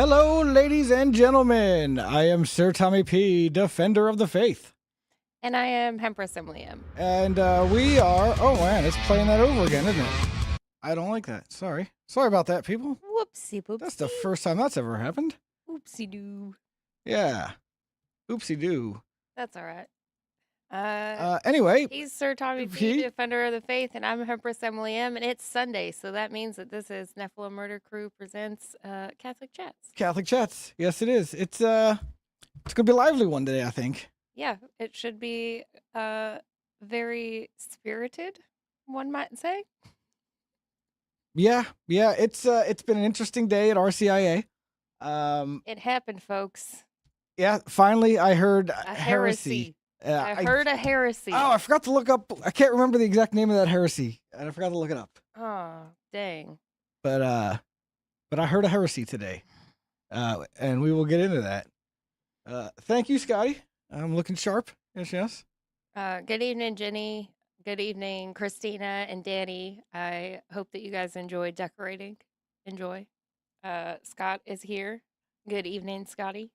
Hello, ladies and gentlemen. I am Sir Tommy P., Defender of the Faith. And I am Empress Emily M. And we are... Oh, man, it's playing that over again, isn't it? I don't like that. Sorry. Sorry about that, people. Whoopsie poopsie. That's the first time that's ever happened. Oopsie doo. Yeah. Oopsie doo. That's all right. Anyway. He's Sir Tommy P., Defender of the Faith, and I'm Empress Emily M., and it's Sunday, so that means that this is Nephilim Murder Crew presents Catholic Chats. Catholic Chats. Yes, it is. It's going to be a lively one today, I think. Yeah, it should be very spirited, one might say. Yeah. It's been an interesting day at RCIA. It happened, folks. Yeah, finally I heard a heresy. I heard a heresy. Oh, I forgot to look up. I can't remember the exact name of that heresy, and I forgot to look it up. Oh, dang. But I heard a heresy today, and we will get into that. Thank you, Scotty. I'm looking sharp. Yes. Good evening, Jenny. Good evening, Christina and Danny. I hope that you guys enjoy decorating. Enjoy. Scott is here. Good evening, Scotty.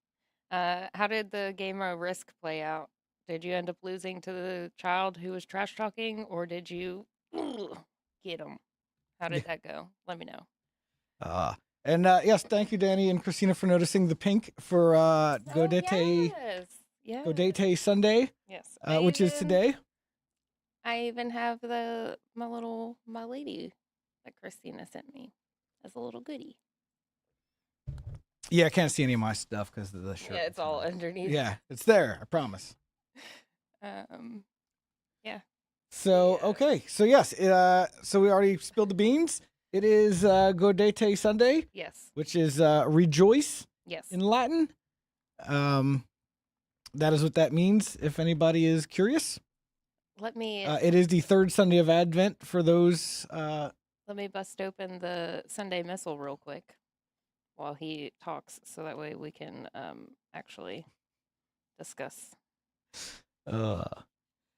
How did the game of Risk play out? Did you end up losing to the child who was trash talking, or did you get him? How did that go? Let me know. And yes, thank you, Danny and Christina, for noticing the pink for Gaudette. Yes. Gaudette Sunday. Yes. Which is today. I even have my lady that Christina sent me as a little goodie. Yeah, I can't see any of my stuff because of the shirt. Yeah, it's all underneath. Yeah, it's there. I promise. Yeah. So, okay. So, yes. So, we already spilled the beans. It is Gaudete Sunday. Yes. Which is rejoice. Yes. In Latin. That is what that means, if anybody is curious. It is the third Sunday of Advent for those. Let me bust open the Sunday Missal real quick while he talks, so that way we can actually discuss.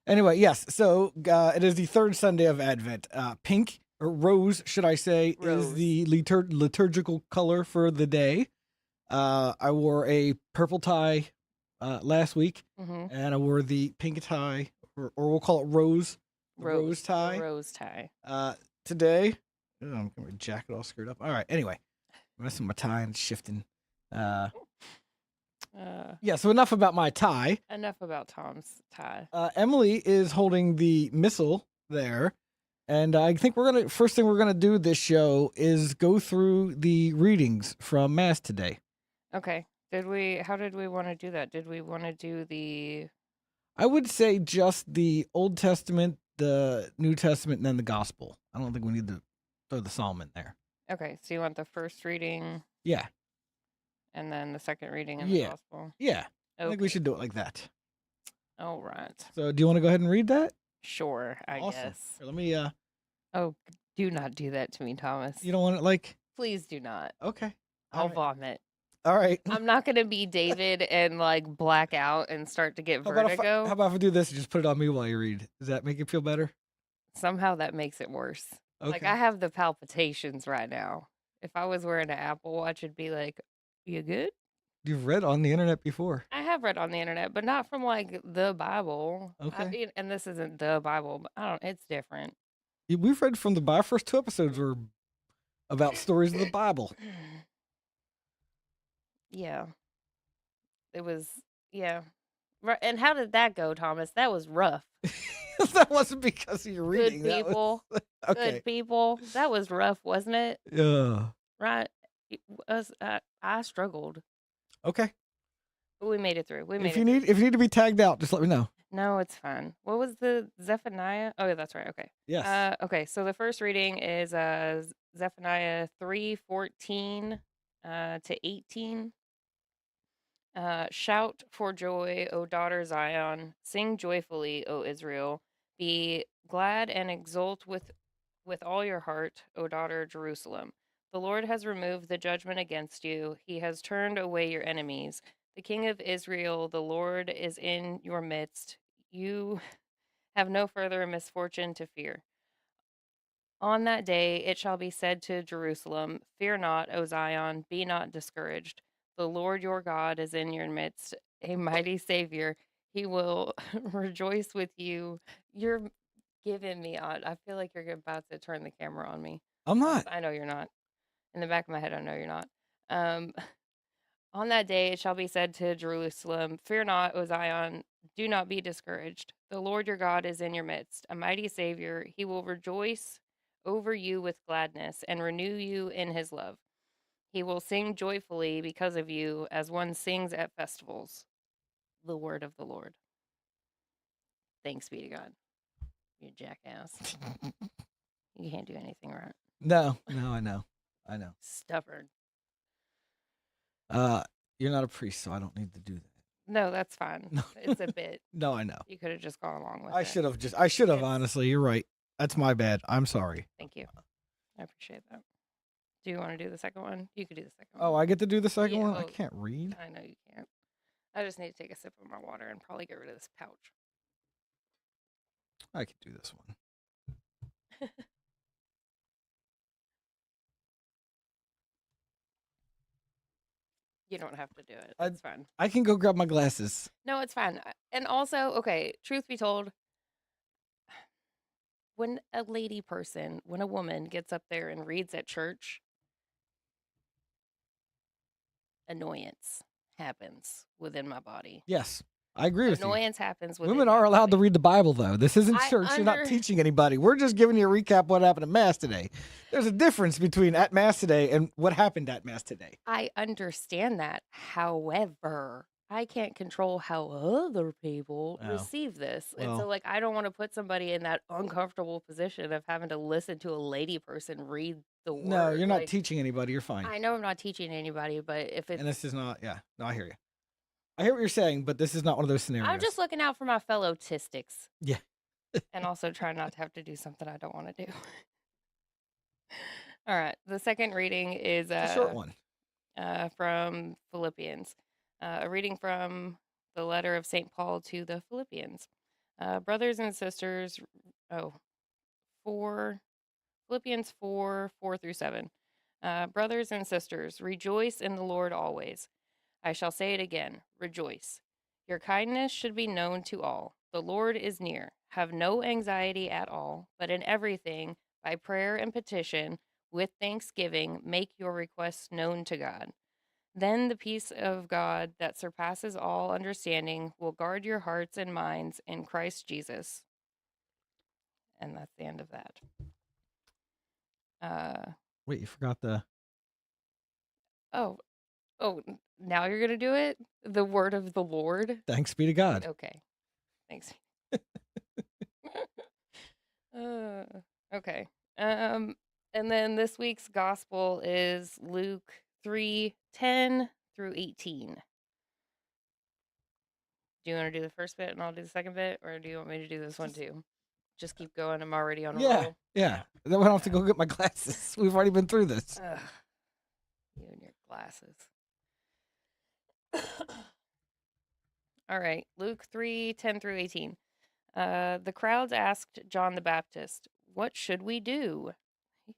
Anyway, yes. So it is the third Sunday of Advent. Pink, or rose, should I say, is the liturgical color for the day. I wore a purple tie last week, and I wore the pink tie, or we'll call it rose tie. Rose tie. Today, I'm going to jacket all screwed up. All right. Anyway, I'm messing with my tie and shifting. Yeah, so enough about my tie. Enough about Tom's tie. Emily is holding the missal there, and I think first thing we're gonna do this show is go through the readings from Mass today. Okay. How did we want to do that? Did we want to do the... I would say just the Old Testament, the New Testament, and then the Gospel. I don't think we need to throw the Psalm in there. Okay, so you want the first reading? Yeah. And then the second reading in the Gospel? Yeah. Okay. I think we should do it like that. All right. So do you want to go ahead and read that? Sure, I guess. Here, let me... Oh, do not do that to me, Thomas. You don't want it Please do not. Okay. I'll vomit. All right. I'm not going to be David and black out and start to get vertigo. How about if I do this and just put it on me while you read? Does that make you feel better? Somehow that makes it worse. Okay. I have the palpitations right now. If I was wearing an Apple Watch, it'd be like, you good? You've read on the internet before. I have read on the internet, but not from the Bible. Okay. And this isn't the Bible, but it's different. We've read from the Bible. First 2 episodes were about stories of the Bible. Yeah. It was, yeah. And how did that go, Thomas? That was rough. That wasn't because of your reading. Good people. Okay. Good people. That was rough, wasn't it? Yeah. Right. I struggled. Okay. But we made it through. If you need to be tagged out, just let me know. No, it's fine. What was the Zephaniah? Oh, that's right. Okay. Yes. Okay, so the first reading is Zephaniah 3:14 to 18. Shout for joy, O daughter Zion. Sing joyfully, O Israel. Be glad and exult with all your heart, O daughter Jerusalem. The Lord has removed the judgment against you. He has turned away your enemies. The King of Israel, the Lord, is in your midst. You have no further misfortune to fear. On that day it shall be said to Jerusalem, Fear not, O Zion, be not discouraged. The Lord your God is in your midst, a mighty Savior. He will rejoice with you. You're giving me odd. I feel like you're about to turn the camera on me. I'm not. I know you're not. In the back of my head, I know you're not. Um, on that day it shall be said to Jerusalem, Fear not, O Zion, do not be discouraged. The Lord your God is in your midst, a mighty Savior. He will rejoice over you with gladness and renew you in his love. He will sing joyfully because of you as one sings at festivals. The word of the Lord. Thanks be to God. You jackass. You can't do anything right. No, I know. Stubborn. You're not a priest, so I don't need to do that. No, that's fine. No. It's a bit. No, I know. You could have just gone along with I it. should have, honestly. You're right. That's my bad. I'm sorry. Thank you. I appreciate that. Do you want to do the second one? You could do the second Oh, one. I get to do the second one? I oh, can't read. I know you can't. I just need to take a sip of my water and probably get rid of this pouch. I can do this one. You don't have to do it. It's fine. I can go grab my glasses. No, it's fine. And also, okay, truth be told, when a woman gets up there and reads at church, annoyance happens within my body. Yes, I agree with you. Annoyance happens within Women my are allowed to body. read the Bible, though. This isn't church. You're not teaching anybody. We're just giving you a recap of what happened at Mass today. There's a difference between at Mass today and what happened at Mass today. I understand that. However, I can't control how other people receive this. And so, like, I don't want to put somebody in that uncomfortable position of having to listen to a lady person read the word. No, you're not teaching anybody. You're fine. I know I'm not teaching anybody, but if it's... And this is not, no, I hear you. I hear what you're saying, but this is not one of those scenarios. I'm just looking out for my fellow autistics. Yeah. And also trying not to have to do something I don't want to do. All right. The second reading is a short one. From Philippians. A reading from the letter of St. Paul to the Philippians. Brothers and sisters, Philippians 4 through 7. Brothers and sisters, rejoice in the Lord always. I shall say it again, rejoice. Your kindness should be known to all. The Lord is near. Have no anxiety at all, but in everything, by prayer and petition, with thanksgiving, make your requests known to God. Then the peace of God that surpasses all understanding will guard your hearts and minds in Christ Jesus. And that's the end of that. Wait, you forgot the... Oh, now you're going to do it? The word of the Lord? Thanks be to God. Okay. Thanks. Okay. And then this week's gospel is Luke 3:10 through 18. Do you want to do the first bit and I'll do the second bit, or do you want me to do this one too? Just keep going. I'm already on a roll. Yeah. Then I don't have to go get my glasses. We've already been through this. You and your glasses. All right. Luke 3:10 through 18. The crowds asked John the Baptist, "What should we do?"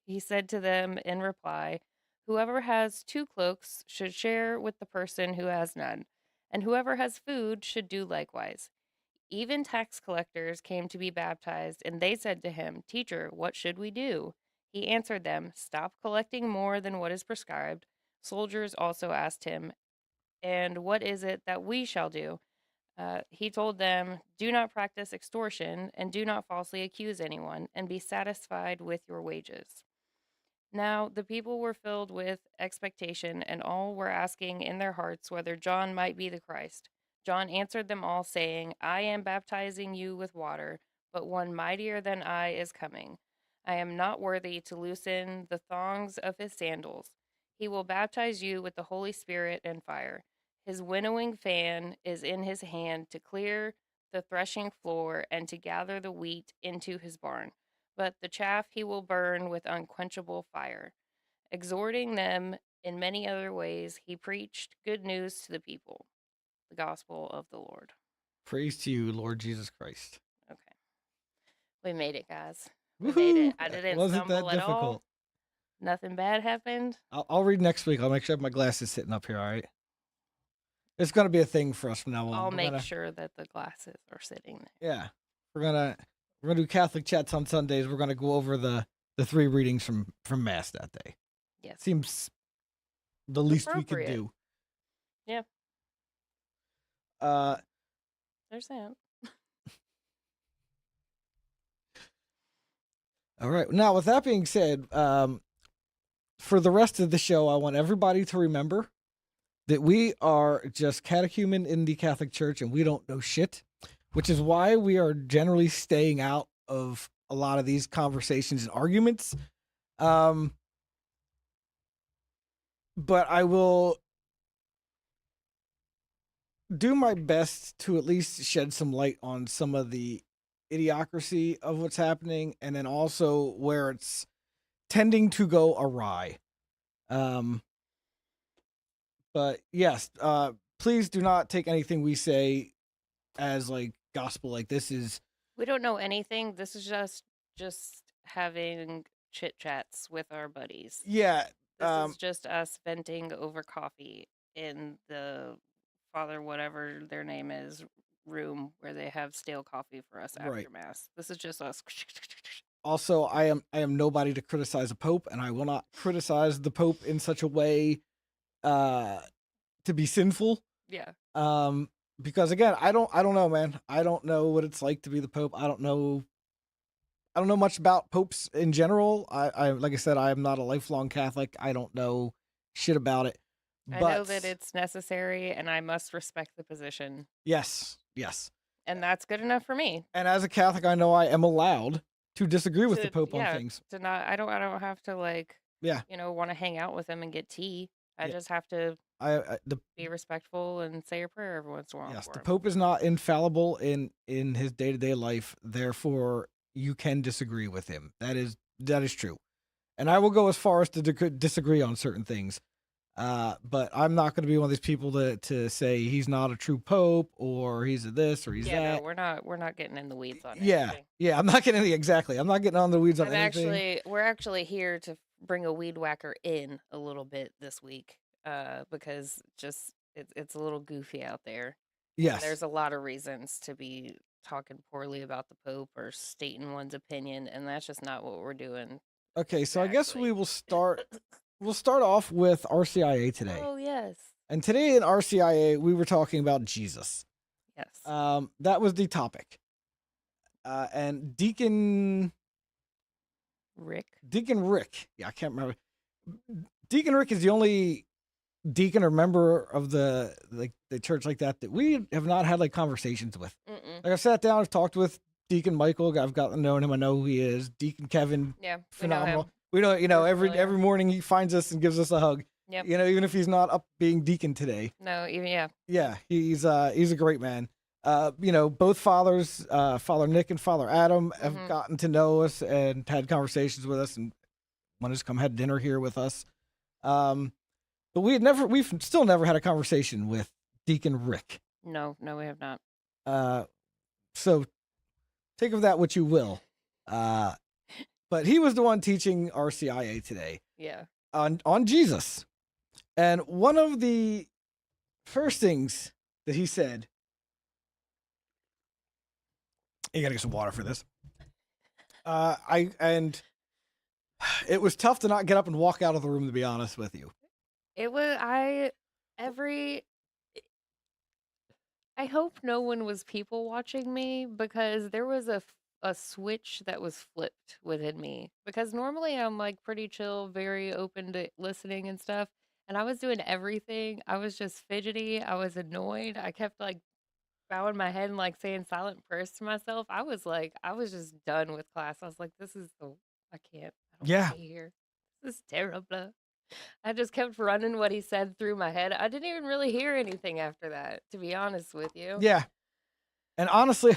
He said to them in reply, "Whoever has 2 cloaks should share with the person who has none, and whoever has food should do likewise." Even tax collectors came to be baptized, and they said to him, "Teacher, what should we do?" He answered them, "Stop collecting more than what is prescribed." Soldiers also asked him, "And what is it that we shall do?" He told them, "Do not practice extortion, and do not falsely accuse anyone, and be satisfied with your wages." Now the people were filled with expectation, and all were asking in their hearts whether John might be the Christ. John answered them all, saying, "I am baptizing you with water, but one mightier than I is coming. I am not worthy to loosen the thongs of his sandals. He will baptize you with the Holy Spirit and fire. His winnowing fan is in his hand to clear the threshing floor and to gather the wheat into his barn, but the chaff he will burn with unquenchable fire." Exhorting them in many other ways, he preached good news to the people. The gospel of the Lord. Praise to you, Lord Jesus Christ. Okay. We made it, guys. We made it. Woohoo! I didn't Wasn't that stumble at all. difficult? Nothing bad happened. I'll read next week. I'll make sure I have my glasses sitting up here. All right. It's gonna be a thing for us from now on. I'll make sure that the glasses are sitting there. Yeah, we're gonna do Catholic chats on Sundays. We're gonna go over the 3 readings from Mass that day. Yes. Seems the least we could do. Yeah. There's that. All right. Now, with that being said, for the rest of the show, I want everybody to remember that we are just catechumen in the Catholic Church and we don't know shit, which is why we are generally staying out of a lot of these conversations and arguments. But I will do my best to at least shed some light on some of the idiocracy of what's happening, and then also where it's tending to go awry. But yes, please do not take anything we say as like gospel. Like this is, we don't know anything. This is just having chit chats with our buddies. Yeah. This is just us venting over coffee in the Father whatever their name is room where they have stale coffee for us after Mass. This is just us. Also, I am nobody to criticize a pope, and I will not criticize the pope in such a way to be sinful. Yeah. Because again, I don't know, man. I don't know what it's like to be the pope. I don't know much about popes in general. I like I said, I am not a lifelong Catholic. I don't know shit about it. I know that it's necessary, and I must respect the position. Yes. And that's good enough for me. And as a Catholic, I know I am allowed to disagree with the Pope on things. I don't have to want to hang out with him and get tea. I just have to be respectful and say a prayer every once in a while. Yes, the Pope is not infallible in his day-to-day life. Therefore, you can disagree with him. That is true. And I will go as far as to disagree on certain things. But I'm not going to be one of these people to say he's not a true pope or he's a this or he's that. No, we're not getting in the weeds on anything. Yeah, I'm not getting I'm not getting on the weeds on anything. We're actually here to bring a weed whacker in a little bit this week, because it's a little goofy out there. Yes, and there's a lot of reasons to be talking poorly about the Pope or stating one's opinion, and that's just not what we're doing. Okay, so I guess we will start. We'll start off with RCIA today. Oh, yes. And today in RCIA, we were talking about Jesus. Yes. That was the topic. And Deacon Rick. Yeah, I can't remember. Deacon Rick is the only deacon or member of the church like that we have not had like conversations with. Mm-mm. Like I sat down, I've talked with Deacon Michael. I've gotten to know him. I know who he is. Deacon Kevin. Yeah, phenomenal. We know every morning he finds us and gives us a hug. Yep. Even if he's not up being deacon today. No, even Yeah, he's a great man. Both fathers, Father Nick and Father Adam, have gotten to know us and had conversations with us and wanted to come have dinner here with us. But we've still never had a conversation with Deacon Rick. No, we have not. So take of that what you will. But he was the one teaching RCIA today. Yeah. On Jesus. And one of the first things that he said, you gotta get some water for this. It was tough to not get up and walk out of the room, to be honest with you. It was I hope no one was people watching me, because there was a switch that was flipped within me, because normally I'm like pretty chill, very open to listening and stuff, and I was doing everything. I was just fidgety. I was annoyed. I kept like bowing my head and like saying silent prayers to myself. I was just done with class. I was like, I don't want to be here. This is terrible. I just kept running what he said through my head. I didn't even really hear anything after that, to be honest with you. Yeah. And honestly,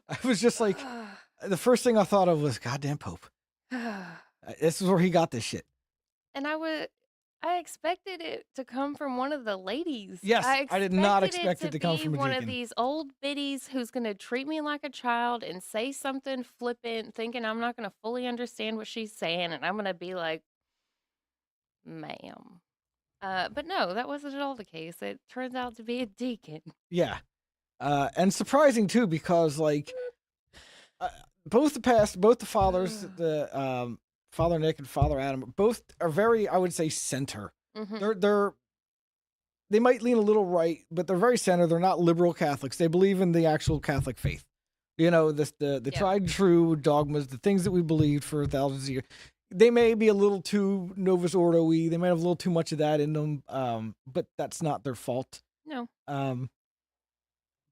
I was just like, the first thing I thought of was, goddamn Pope. This is where he got this shit. And I expected it to come from one of the ladies. Yes, I I did not expected expect it it to to come be from a one of deacon. these old biddies who's going to treat me like a child and say something flippant, thinking I'm not going to fully understand what she's saying, and I'm going to be like, ma'am. But no, that wasn't at all the case. It turns out to be a deacon. Yeah. And surprising too, because like both the fathers, the Father Nick and Father Adam, both are very, I would say, center. Mm-hmm. They might lean a little right, but they're very center. They're not liberal Catholics. They believe in the actual Catholic faith. You know, the Yeah. tried and true dogmas, the things that we believed for thousands of years. They may be a little too Novus Ordo-y. They might have a little too much of that in them, but that's not their fault. No.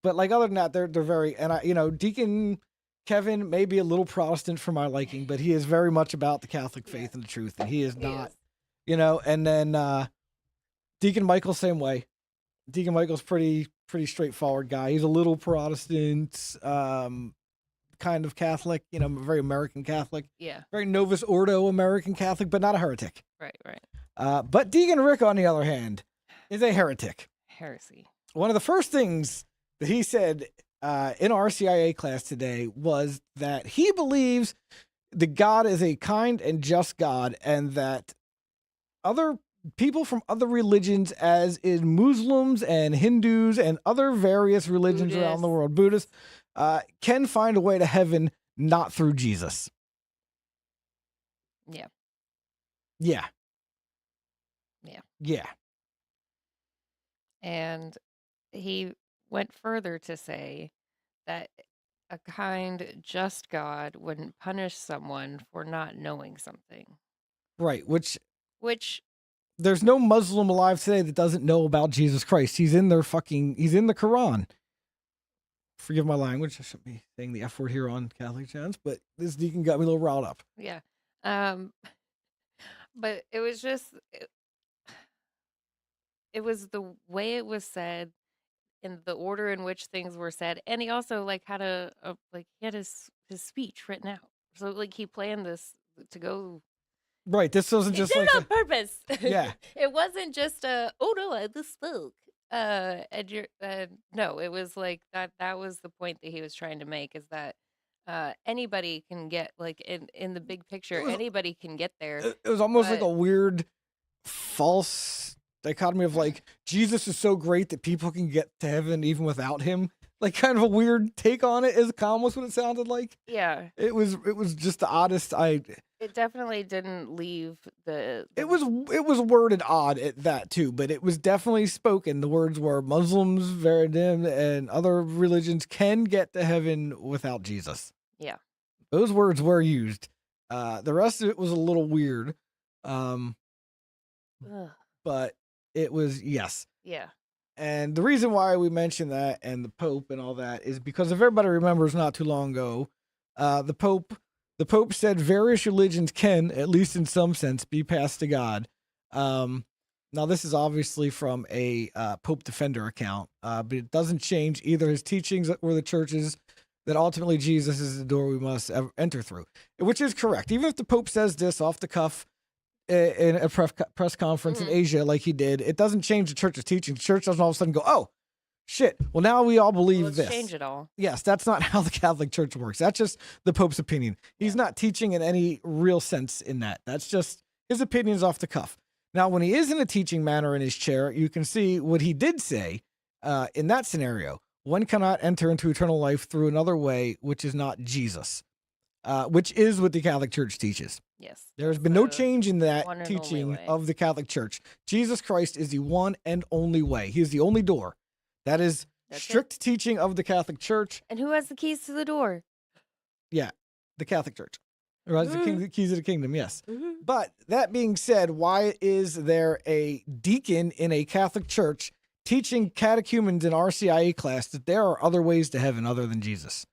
But like other than that, they're very, and Deacon Kevin may be a little Protestant for my liking, but he is very much about the Catholic faith and the truth, and he is not, And then Deacon Michael, same way. Deacon Michael's pretty straightforward guy. He's a little Protestant, kind of Catholic, very American Catholic. Yeah. Very Novus Ordo American Catholic, but not a heretic. Right. But Deacon Rick, on the other hand, is a heretic. Heresy. One of the first things that he said in RCIA class today was that he believes that God is a kind and just God, and that other people from other religions, as in Muslims and Hindus and other various religions around the world, Buddhists, can find a way to heaven not through Jesus. Yeah. Yeah. Yeah. Yeah. And he went further to say that a kind, just God wouldn't punish someone for not knowing something. Right, which there's no Muslim alive today that doesn't know about Jesus Christ. He's in the Quran. Forgive my language. I shouldn't be saying the F word here on Catholic channels, but this deacon got me a little riled up. Yeah. But it was just, it was the way it was said, in the order in which things were said, and he also had he had his speech written out, so he planned this to go. Right, this wasn't just did it on purpose. Yeah. It wasn't just oh no, I just spoke. And you're no, it was like that. That was the point that he was trying to make, is that anybody can get, in the big picture, anybody can get there. It was almost like a weird false dichotomy of Jesus is so great that people can get to heaven even without him. Kind of a weird take on it, is almost what it sounded like. Yeah. It was just the oddest. It definitely didn't leave the It was worded odd at that too, but it was definitely spoken. The words were Muslims, Veridim, and other religions can get to heaven without Jesus. Yeah. Those words were used. The rest of it was a little weird. But it was, yes. Yeah. And the reason why we mentioned that and the Pope and all that is because, if everybody remembers, not too long ago, the Pope said various religions can, at least in some sense, be passed to God. Now, this is obviously from a Pope Defender account, but it doesn't change either his teachings or the church's, that ultimately Jesus is the door we must enter through, which is correct. Even if the Pope says this off the cuff in a press conference in Asia like he did, it doesn't change the church's teaching. The church doesn't all of a sudden go, oh, shit, well, now we all believe this. Change it all. Yes, that's not how the Catholic Church works. That's just the Pope's opinion. He's not teaching in any real sense in that. That's just his opinions off the cuff. Now, when he is in a teaching manner in his chair, you can see what he did say in that scenario. One cannot enter into eternal life through another way, which is not Jesus, which is what the Catholic Church teaches. Yes. There has been no change in that teaching of the Catholic Church. Jesus Christ is the one and only way. He is the only door. That is strict teaching of the Catholic Church. And who has the keys to the door? Yeah, the Catholic Church. Who has the keys of the kingdom, yes. But that being said, why is there a deacon in a Catholic church teaching catechumens in RCIA class that there are other ways to heaven other than Jesus?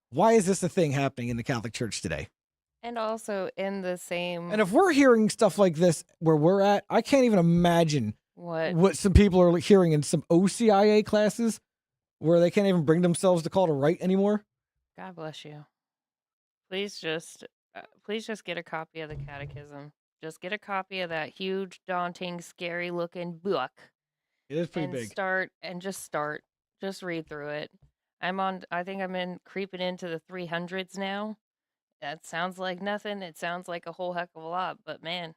Why is this a thing happening in the Catholic Church today? And also in the same... And if we're hearing stuff like this where we're at, I can't even imagine what some people are hearing in some OCIA classes where they can't even bring themselves to call to write anymore. God bless you. Please just get a copy of the catechism. Just get a copy of that huge, daunting, scary-looking book It is pretty and big. start. Just read through it. I think I'm creeping into the 300s now. That sounds like nothing. It sounds like a whole heck of a lot, but man,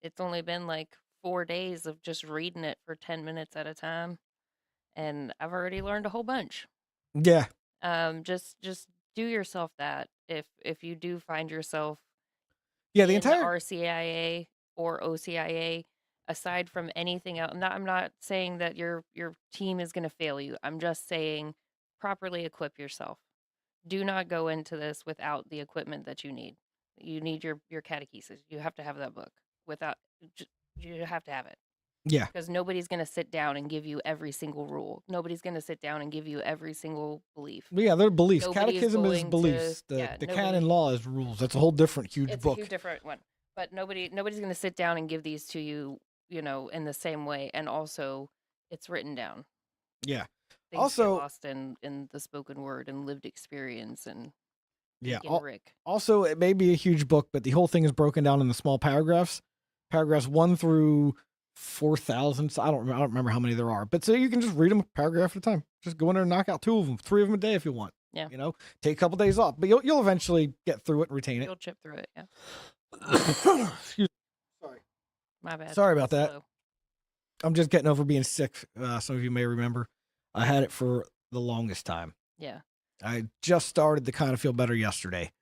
it's only been like 4 days of just reading it for 10 minutes at a time, and I've already learned a whole bunch. Yeah. Just do yourself that if you do find yourself Yeah, the in the entire RCIA or OCIA, aside from anything else. I'm not saying that your team is going to fail you. I'm just saying properly equip yourself. Do not go into this without the equipment that you need. You need your catechesis. You have to have that book. Without you have to have it. Yeah. Because nobody's going to sit down and give you every single rule. Nobody's going to sit down and give you every single belief. Well, yeah, they're beliefs. Nobody is Catechism is going to- beliefs. yeah, The nobody- canon law is rules. That's a whole different huge It's book. a huge different one. But nobody's going to sit down and give these to you, in the same way. And also, it's written down. Yeah. Things Also- get lost in the spoken word and lived experience and Yeah. Deacon Rick. Also, it may be a huge book, but the whole thing is broken down into small paragraphs. Paragraphs 1 through 4,000. So I don't remember how many there are. But so you can just read them a paragraph at a time. Just go in there and knock out 2 of them, 3 of them a day if you want. Yeah. Take a couple days off, but you'll eventually get through it and retain it. You'll chip through it, yeah. Excuse me. Sorry. My bad. Sorry about that. Slow. I'm just getting over being sick. Some of you may remember. I had it for the longest time. Yeah. I just started to kind of feel better yesterday.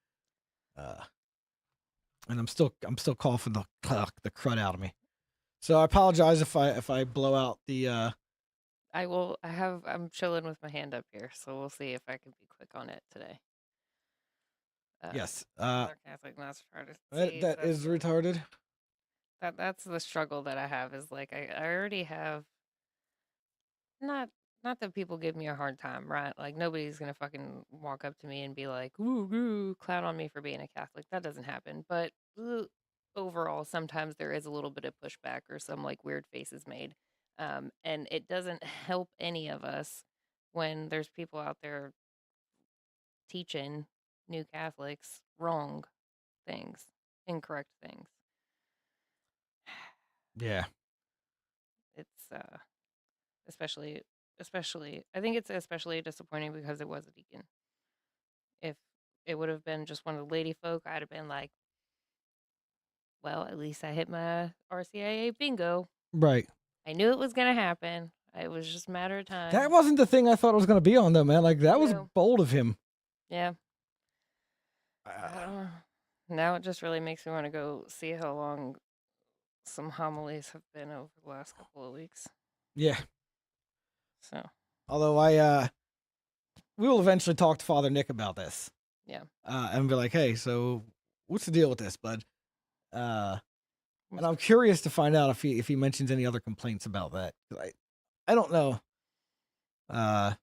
And I'm still coughing the crud out of me. So I apologize if I blow out the I'm chilling with my hand up here, so we'll see if I can be quick on it today. yes. Another Catholic not retarded. See, That is retarded. That's the struggle that I have is like I already have not that people give me a hard time, right? Like nobody's gonna fucking walk up to me and be like, ooh, clown on me for being a Catholic. That doesn't happen. But overall, sometimes there is a little bit of pushback or some like weird faces made. And it doesn't help any of us when there's people out there teaching new Catholics wrong things, incorrect things. Yeah. It's especially I think it's especially disappointing because it was a deacon. If it would have been just one of the lady folk, I'd have been like, well, at least I hit my RCIA bingo. Right. I knew it was gonna happen. It was just a matter of time. That wasn't the thing I thought it was going to be on, though, man. Like, that was No. bold of him. Yeah. Now it just really makes me want to go see how long some homilies have been over the last couple of weeks. Yeah. So, Although we will eventually talk to Father Nick about this. Yeah. And be like, hey, so what's the deal with this, bud? And I'm curious to find out if he mentions any other complaints about that. I don't know. I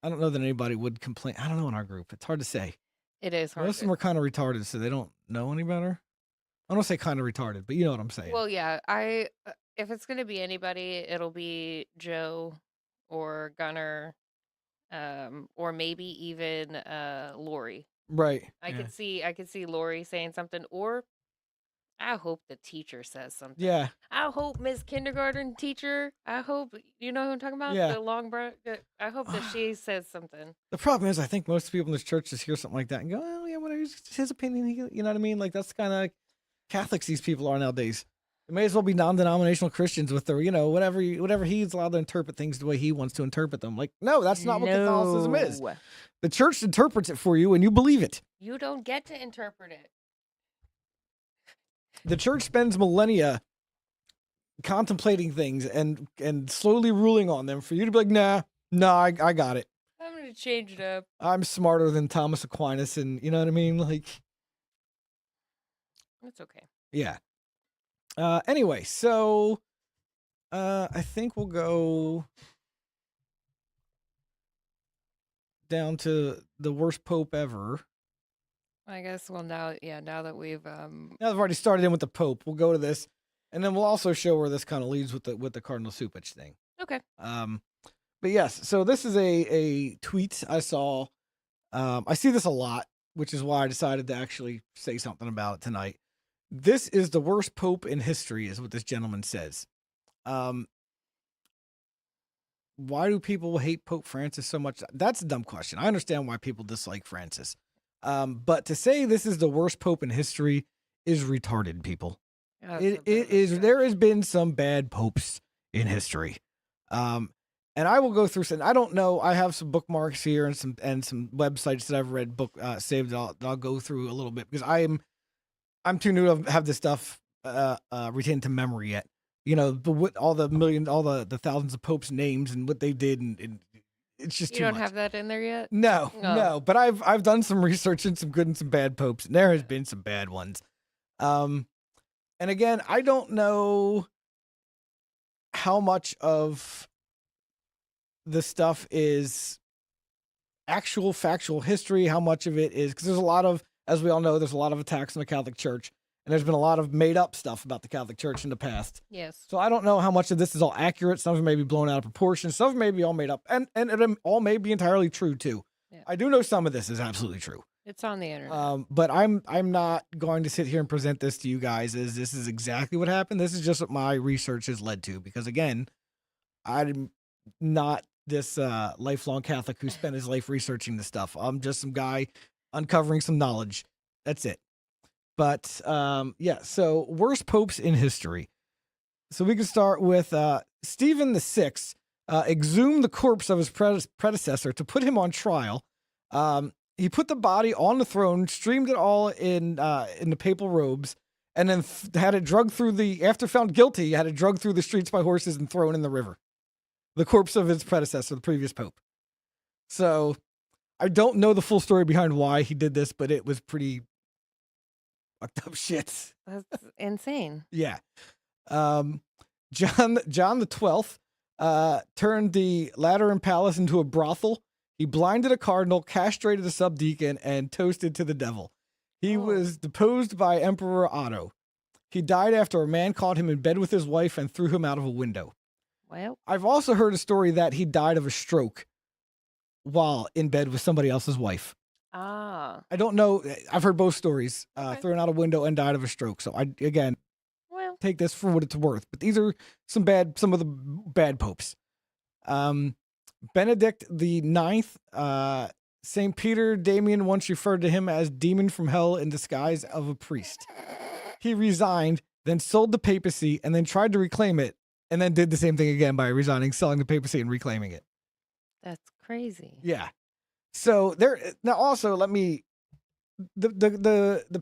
don't know that anybody would complain. I don't know in our group. It's hard to say. it is hard. Most of them are kind of retarded, so they don't know any better. I don't say kind of retarded, but you know what I'm saying. Well, yeah, if it's gonna be anybody, it'll be Joe or Gunner, or maybe even Lori. Right. I could see Lori saying something, or I hope the teacher says something. Yeah. I hope Miss Kindergarten teacher. I hope you know who I'm talking about. Yeah. The long I hope that she says something. The problem is, I think most people in this church just hear something like that and go, "Oh yeah, whatever. It's his opinion." You know what I mean? Like that's kind of like Catholics these people are nowadays. They may as well be non-denominational Christians with their, whatever he's allowed to interpret things the way he wants to interpret them. Like, no, that's not what Catholicism is. No. The church interprets it for you, and you believe it. You don't get to interpret it. The church spends millennia contemplating things and slowly ruling on them for you to be like, nah, I got it. I'm gonna change it up. I'm smarter than Thomas Aquinas, and you know what I mean? Like, It's okay. yeah. Anyway, so I think we'll go down to the worst pope ever. I guess. Well, now that we've Now I've already started in with the Pope. We'll go to this, and then we'll also show where this kind of leads with the Cardinal Supich thing. okay. But yes, so this is a tweet I saw. I see this a lot, which is why I decided to actually say something about it tonight. This is the worst pope in history, is what this gentleman says. Why do people hate Pope Francis so much? That's a dumb question. I understand why people dislike Francis. But to say this is the worst pope in history is retarded, people. It is. There has been some bad popes in history. And I will go through some. I don't know. I have some bookmarks here and some websites that I've read saved. I'll go through a little bit because I'm too new to have this stuff retained to memory yet. You know, all the thousands of popes' names and what they did, and it's just too much. You don't have that in there yet? No. But I've done some research and some good and some bad popes, and there has been some bad ones. And again, I don't know how much of the stuff is actual factual history, how much of it is, because there's a lot of, as we all know, there's a lot of attacks on the Catholic Church, and there's been a lot of made up stuff about the Catholic Church in the past. Yes. So I don't know how much of this is all accurate. Some of it may be blown out of proportion. Some of it may be all made up, and it all may be entirely true too. Yeah. I do know some of this is absolutely true. It's on the internet. But I'm not going to sit here and present this to you guys as this is exactly what happened. This is just what my research has led to, because again, I'm not this lifelong Catholic who spent his life researching this stuff. I'm just some guy uncovering some knowledge. That's it. But yeah, so worst popes in history. So we can start with Stephen VI exhumed the corpse of his predecessor to put him on trial. He put the body on the throne, streamed it all in the papal robes, and then had it drugged through after found guilty, had it drugged through the streets by horses and thrown in the river. The corpse of his predecessor, the previous pope. So I don't know the full story behind why he did this, but it was pretty fucked up shit. That's insane. Yeah. John the 12th turned the Lateran Palace into a brothel. He blinded a cardinal, castrated a subdeacon, and toasted to the devil. He was deposed by Emperor Otto. He died after a man caught him in bed with his wife and threw him out of a window. Well, I've also heard a story that he died of a stroke while in bed with somebody else's wife. I don't know. I've heard both stories. Thrown out a window and died of a stroke. So take this for what it's worth. But these are some of the bad popes. Benedict the Ninth, St. Peter Damian once referred to him as demon from hell in disguise of a priest. He resigned, then sold the papacy, and then tried to reclaim it, and then did the same thing again by resigning, selling the papacy, and reclaiming it. That's crazy. Yeah. So now also the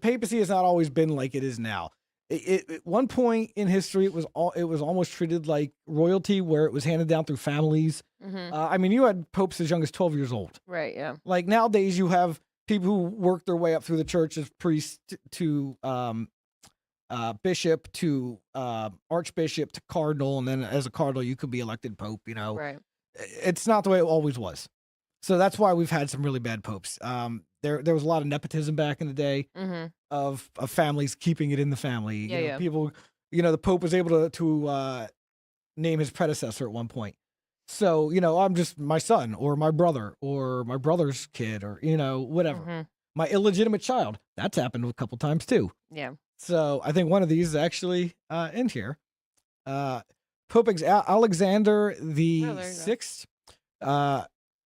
papacy has not always been like it is now. At one point in history, it was almost treated like royalty, where it was handed down through families. Mm-hmm. I mean, you had popes as young as 12 years old. Right. Yeah. Like nowadays, you have people who work their way up through the church as priest to bishop to archbishop to cardinal, and then as a cardinal, you could be elected pope. You know, right? It's not the way it always was. So that's why we've had some really bad popes. There was a lot of nepotism back in the day, mm-hmm. of families keeping it in the family. Yeah. People, the Pope was able to name his predecessor at one point. So, I'm just my son or my brother or my brother's kid or, whatever. Mm-hmm. My illegitimate child. That's happened a couple times too. Yeah. So I think one of these is actually in here. Pope Alexander the Sixth.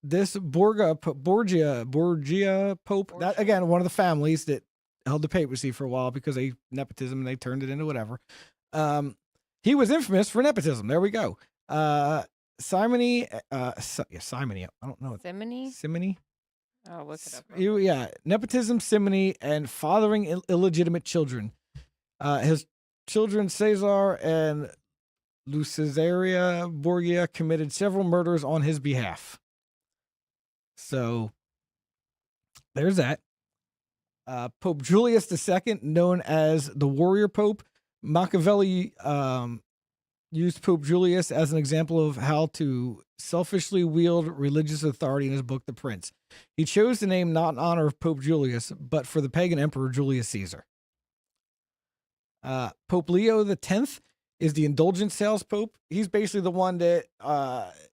This Borgia Pope, that again, one of the families that held the papacy for a while because they nepotism and they turned it into whatever. He was infamous for nepotism. There we go. Simony. Simony. I don't know. Simony. Oh, look it up. Yeah, nepotism, simony, and fathering illegitimate children. His children Caesar and Lucesaria Borgia committed several murders on his behalf. So there's that. Pope Julius II, known as the Warrior Pope, Machiavelli used Pope Julius as an example of how to selfishly wield religious authority in his book, The Prince. He chose the name not in honor of Pope Julius, but for the pagan emperor Julius Caesar. Pope Leo X is the indulgent sales pope. He's basically the one that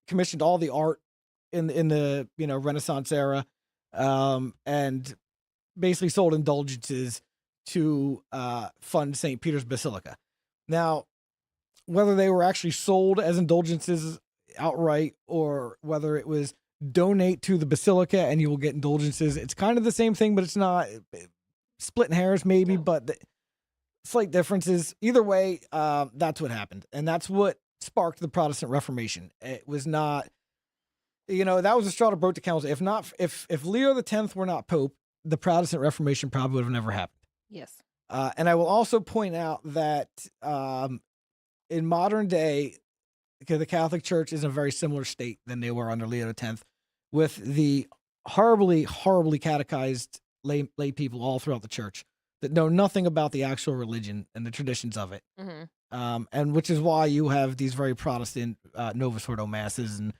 commissioned all the art in the Renaissance era, and basically sold indulgences to fund St. Peter's Basilica. Now, whether they were actually sold as indulgences outright or whether it was donate to the Basilica and you will get indulgences, it's kind of the same thing, but it's not. Splitting hairs maybe, but the slight differences. Either way, that's what happened. And that's what sparked the Protestant Reformation. It was not, that was the straw that broke the camel's. If Leo X were not Pope, the Protestant Reformation probably would have never happened. Yes. And I will also point out that in modern day, because the Catholic Church is in a very similar state than they were under Leo X, with the horribly, horribly catechized lay people all throughout the church that know nothing about the actual religion and the traditions of it. Mm-hmm. And which is why you have these very Protestant Novus Ordo masses and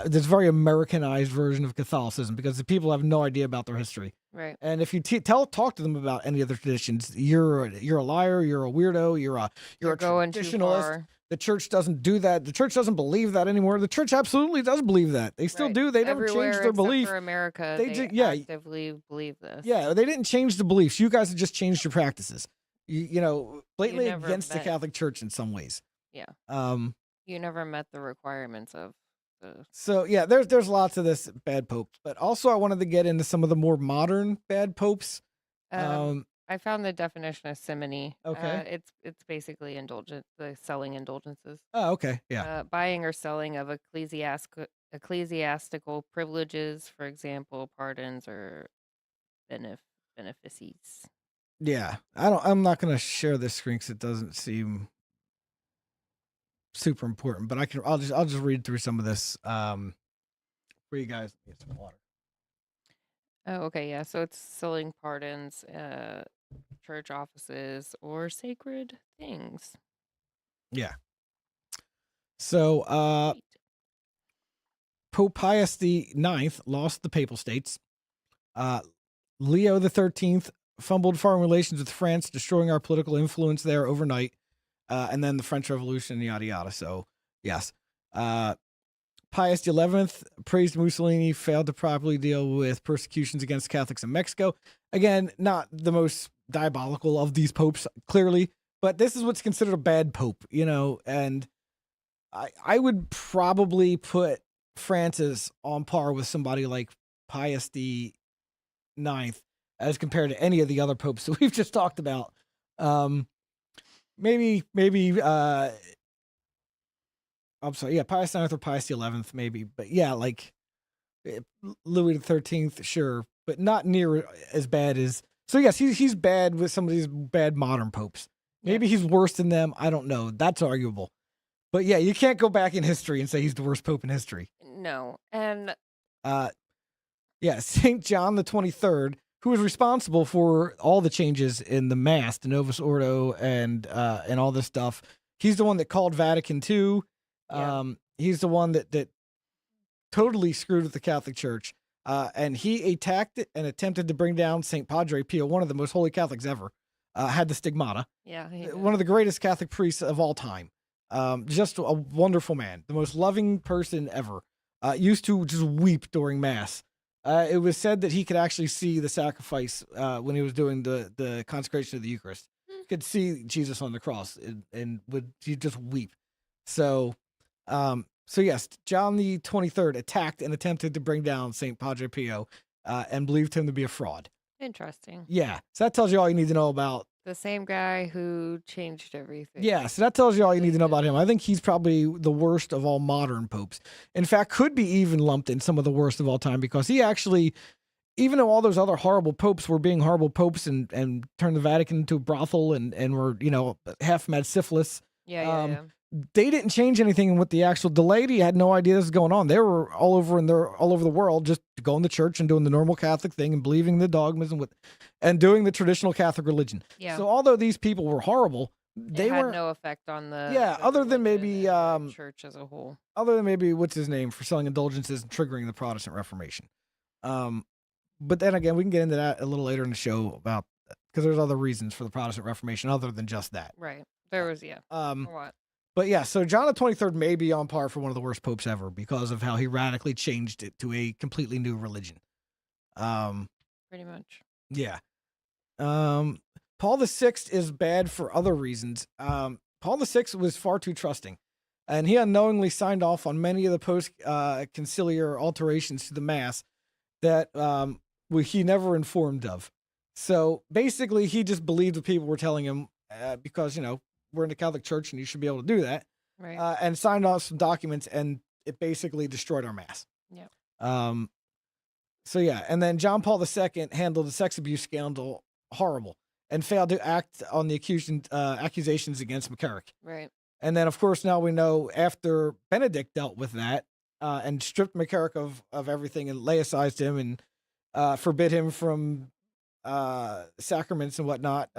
this very Americanized version of Catholicism, because the people have no idea about their history. Right. And if you talk to them about any other traditions, you're a liar, you're a weirdo, you're a traditionalist. The church doesn't do that. The church doesn't believe that anymore. The church absolutely does believe that. They still do. They never changed their belief. For America, they actively believe this. Yeah, they didn't change the beliefs. You guys have just changed your practices. Blatantly against the Catholic Church in some ways. Yeah. You never met the requirements of. So yeah, there's lots of this bad pope, but also I wanted to get into some of the more modern bad popes. I found the definition of simony. Okay. It's basically selling indulgences. Oh, okay. Yeah. Buying or selling of ecclesiastical privileges, for example, pardons or benefices. Yeah. I'm not going to share this screen because it doesn't seem super important, but I'll just read through some of this for you guys. Get some water. Oh, okay. Yeah. So it's selling pardons, church offices, or sacred things. Yeah. So Pope Pius IX lost the Papal States. Leo XIII fumbled foreign relations with France, destroying our political influence there overnight. And then the French Revolution, yada yada. So yes. Pius XI praised Mussolini, failed to properly deal with persecutions against Catholics in Mexico. Again, not the most diabolical of these popes, clearly, but this is what's considered a bad pope, and I would probably put Francis on par with somebody like Pius IX as compared to any of the other popes that we've just talked about. Maybe I'm sorry, yeah, Pius IX or Pius XI, maybe. But yeah, like Louis XIII, sure, but not near as bad as. So yes, he's bad with some of these bad modern popes. Maybe he's worse than them. I don't know. That's arguable. But yeah, you can't go back in history and say he's the worst pope in history. No, and Saint John the 23rd, who was responsible for all the changes in the Mass, the Novus Ordo, and all this stuff. He's the one that called Vatican II. He's the one that totally screwed with the Catholic Church. And he attacked it and attempted to bring down St. Padre Pio, one of the most holy Catholics ever. Had the stigmata. Yeah. One of the greatest Catholic priests of all time. Just a wonderful man. The most loving person ever. Used to just weep during Mass. It was said that he could actually see the sacrifice when he was doing the consecration of the Eucharist. He could see Jesus on the cross and he'd just weep. So yes, John the 23rd attacked and attempted to bring down St. Padre Pio and believed him to be a fraud. Interesting. Yeah, so that tells you all you need to know about the same guy who changed everything. Yeah, so that tells you all you need to know about him. I think he's probably the worst of all modern popes. In fact, could be even lumped in some of the worst of all time because he actually, even though all those other horrible popes were being horrible popes and turned the Vatican into a brothel and were, half mad syphilis. Yeah. They didn't change anything with the laity had no idea this was going on. They were all over the world, just going to church and doing the normal Catholic thing and believing the dogmas and doing the traditional Catholic religion. Yeah. So although these people were horrible, they had no effect on the other than maybe church as a whole. Other than maybe what's his name for selling indulgences and triggering the Protestant Reformation. But then again, we can get into that a little later in the show about because there's other reasons for the Protestant Reformation other than just that. Right. There was what? But yeah, so John the 23rd may be on par for one of the worst popes ever because of how he radically changed it to a completely new religion. Pretty much. Yeah. Paul VI is bad for other reasons. Paul VI was far too trusting, and he unknowingly signed off on many of the post-conciliar alterations to the Mass that he never informed of. So basically, he just believed what people were telling him because, we're in the Catholic Church and you should be able to do that. Right. And signed off some documents, and it basically destroyed our Mass. Yeah. So yeah, and then John Paul II handled the sex abuse scandal horrible and failed to act on the accusations against McCarrick. Right. And then, of course, now we know after Benedict dealt with that and stripped McCarrick of everything and laicized him and forbid him from sacraments and whatnot,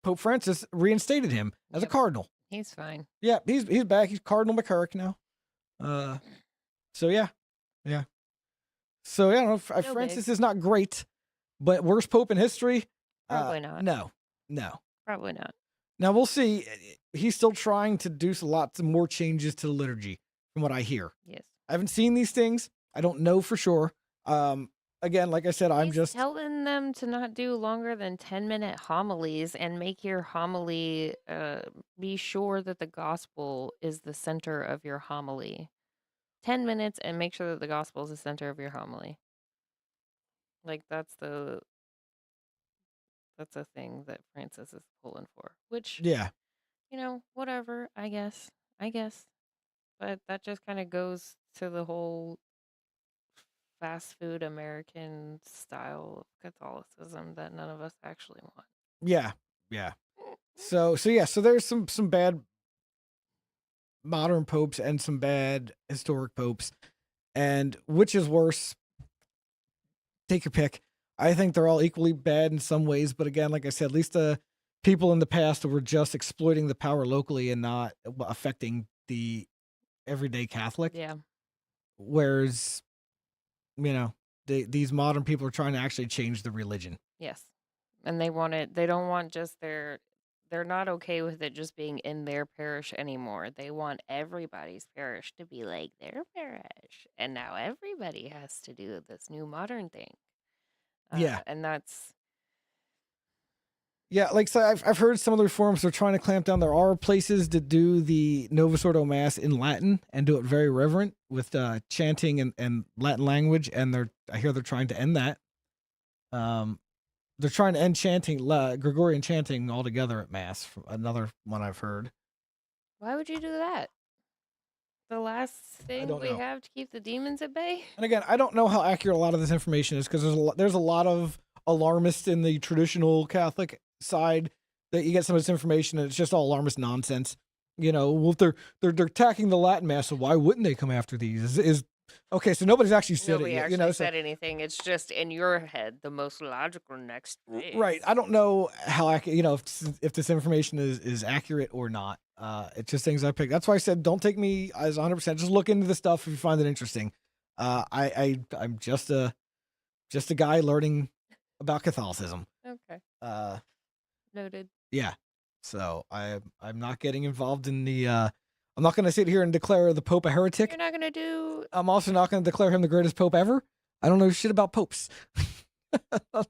Pope Francis reinstated him as a cardinal. He's fine. Yeah, he's back. He's Cardinal McCarrick now. So yeah. So yeah, Francis is not great, but worst pope in history? Probably not. No. Probably not. Now we'll see. He's still trying to do lots of more changes to the liturgy, from what I hear. Yes. I haven't seen these things. I don't know for sure. Again, like I said, I'm just telling them to not do longer than 10-minute homilies and make your homily be sure that the gospel is the center of your homily. 10 minutes and make sure that the gospel is the center of your homily. Like that's a thing that Francis is pulling for, which, whatever, I guess. But that just kind of goes to the whole fast food American style of Catholicism that none of us actually want. Yeah. So there's some bad modern popes and some bad historic popes, and which is worse? Take your pick. I think they're all equally bad in some ways, but again, like I said, at least the people in the past were just exploiting the power locally and not affecting the everyday Catholic. Yeah. Whereas, these modern people are trying to actually change the religion. Yes. And they don't want just they're not okay with it just being in their parish anymore. They want everybody's parish to be like their parish. And now everybody has to do this new modern thing. Yeah. And that's... Yeah, so I've heard some of the reforms are trying to clamp down. There are places that do the Novus Ordo Mass in Latin and do it very reverent with chanting and Latin language, and I hear they're trying to end that. They're trying to end chanting, Gregorian chanting altogether at Mass. From another one I've heard. Why would you do that? The last thing we have to keep the demons at bay? And again, I don't know how accurate a lot of this information is because there's a lot of alarmists in the traditional Catholic side that you get some of this information and it's just all alarmist nonsense. Well, if they're attacking the Latin Mass, so why wouldn't they come after these? Okay, so nobody's actually said Nobody it. Actually said anything. It's just in your head the most logical next phase. Right. I don't know how accurate. If this information is accurate or not. It's just things I picked. That's why I said don't take me as 100%. Just look into the stuff if you find it interesting. I'm just a guy learning about Catholicism. Okay. Noted. Yeah. So I'm not getting involved in the. I'm not going to sit here and declare the Pope a heretic. You're not going to do. I'm also not going to declare him the greatest Pope ever. I don't know shit about popes.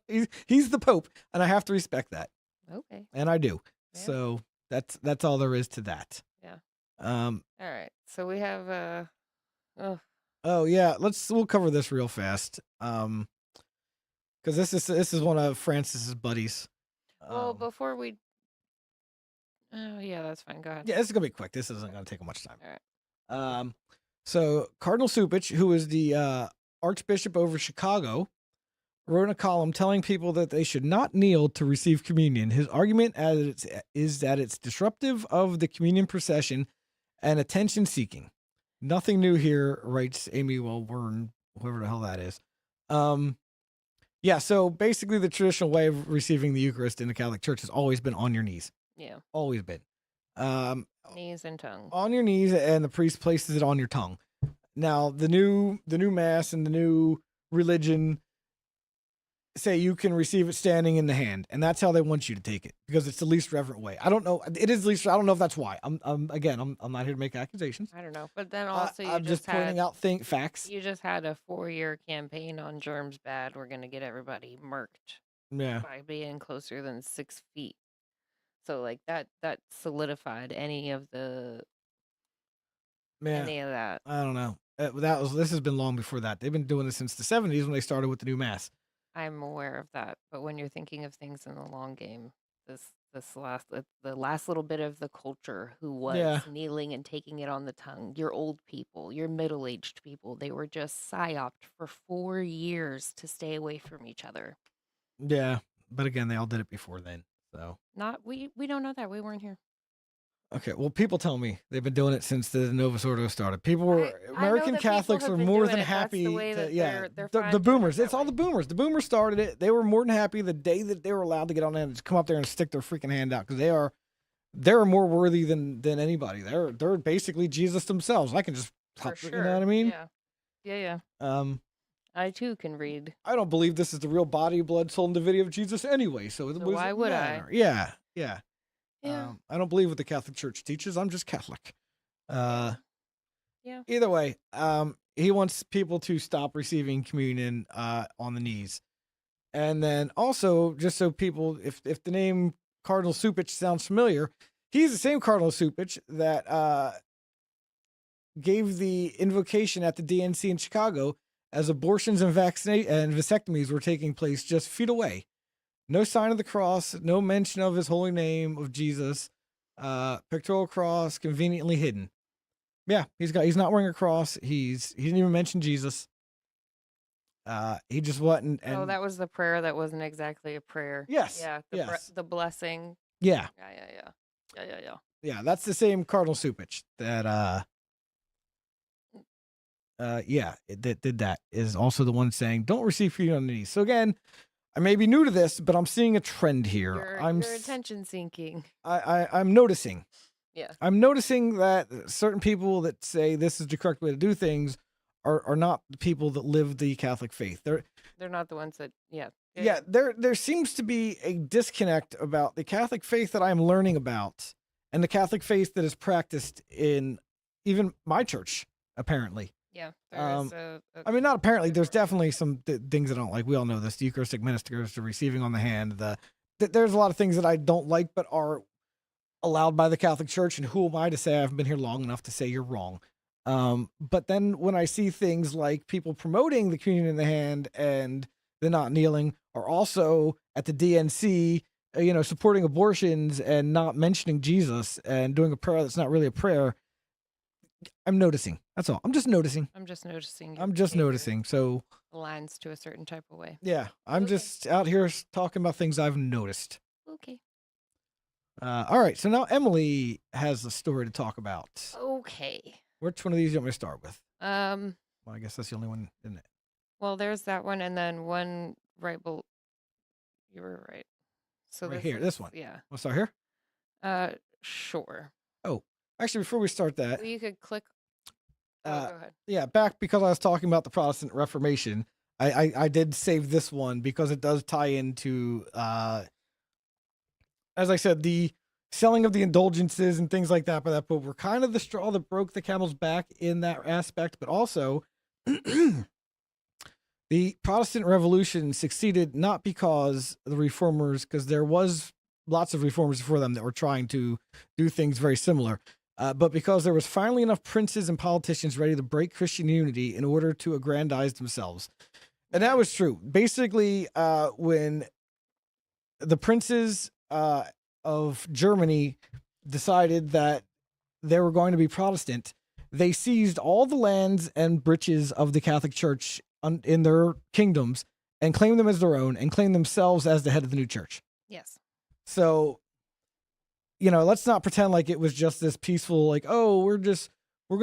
He's the Pope, and I have to respect that. Okay. And I do. Yeah. So that's all there is to that. Yeah. All right. So we have Oh yeah, we'll cover this real fast. Because this is one of Francis's buddies. Well, before we. Oh yeah, that's fine. Go ahead. Yeah, this is gonna be quick. This isn't gonna take much time. All right. So Cardinal Supich, who is the Archbishop over Chicago, wrote in a column telling people that they should not kneel to receive communion. His argument is that it's disruptive of the communion procession and attention seeking. Nothing new here, writes Amy Welburn, whoever the hell that is. Yeah, so basically the traditional way of receiving the Eucharist in the Catholic Church has always been on your knees. Yeah. Always been. Knees and tongue. On your knees, and the priest places it on your tongue. Now, the new Mass and the new religion say you can receive it standing in the hand, and that's how they want you to take it because it's the least reverent way. I don't know. It is least. I don't know if that's why. I'm not here to make accusations. I don't know, but then also I'm just pointing out facts. You just had a 4-year campaign on germs bad. We're gonna get everybody murked. Yeah. by being closer than 6 feet. So like that solidified any of that. I don't know. This has been long before that. They've been doing this since the 70s when they started with the new mass. I'm aware of that, but when you're thinking of things in the long game, the last little bit of the culture who was kneeling and taking it on the tongue, your old people, your middle-aged people, they were just psyoped for 4 years to stay away from each other. Yeah, but again, they all did it before then. So we don't know that. We weren't here. Okay, well, people tell me they've been doing it since the Novus Ordo started. American Catholics are more than happy. The boomers. It's all the boomers. The boomers started it. They were more than happy the day that they were allowed to get on and just come up there and stick their freaking hand out because they're more worthy than anybody. They're basically Jesus themselves. I can just, you know what I mean? Yeah. I too can read. I don't believe this is the real body, blood, soul, and divinity of Jesus anyway. So why would I? Yeah. I don't believe what the Catholic Church teaches. I'm just Catholic. Either way, he wants people to stop receiving communion on the knees. And then also, just so people, if the name Cardinal Supich sounds familiar, he's the same Cardinal Supich that gave the invocation at the DNC in Chicago as abortions and vasectomies were taking place just feet away. No sign of the cross, no mention of his holy name of Jesus. Pictorial cross conveniently hidden. Yeah, he's not wearing a cross. He didn't even mention Jesus. He just wasn't. And that was the prayer that wasn't exactly a prayer. Yes. Yeah. The blessing. Yeah. Yeah. Yeah, that's the same Cardinal Supich that that did that, is also the one saying don't receive communion on the knees. So again, I may be new to this, but I'm seeing a trend here. You're attention seeking. I'm noticing. Yeah. I'm noticing that certain people that say this is the correct way to do things are not the people that live the Catholic faith. They're not the ones that, Yeah, there seems to be a disconnect about the Catholic faith that I'm learning about and the Catholic faith that is practiced in even my church, apparently. Yeah. I mean, not apparently. There's definitely some things I don't like. We all know this. The Eucharistic ministers, the receiving on the hand. There's a lot of things that I don't like, but are allowed by the Catholic Church. And who am I to say? I haven't been here long enough to say you're wrong. But then when I see things like people promoting the communion in the hand and they're not kneeling, or also at the DNC, supporting abortions and not mentioning Jesus and doing a prayer that's not really a prayer, I'm noticing. That's all. I'm just noticing. So aligns to a certain type of way. Yeah, I'm just out here talking about things I've noticed. Okay. All right. So now Emily has a story to talk about. Okay. Which one of these do you want me to start with? Well, I guess that's the only one, isn't it? Well, there's that one, and then one right below. You were right. So right here, this one. Yeah. We'll start here. Sure. Oh, actually, before we start that, well, you could click. Go ahead. Yeah, back because I was talking about the Protestant Reformation. I did save this one because it does tie into, as I said, the selling of the indulgences and things like that by that Pope were kind of the straw that broke the camel's back in that aspect, but also the Protestant Revolution succeeded not because the reformers, because there was lots of reformers before them that were trying to do things very similar, but because there was finally enough princes and politicians ready to break Christian unity in order to aggrandize themselves. And that was true. Basically, when the princes of Germany decided that they were going to be Protestant, they seized all the lands and breeches of the Catholic Church in their kingdoms and claimed them as their own and claimed themselves as the head of the new church. Yes. So, let's not pretend like it was just this peaceful, like, oh, we're going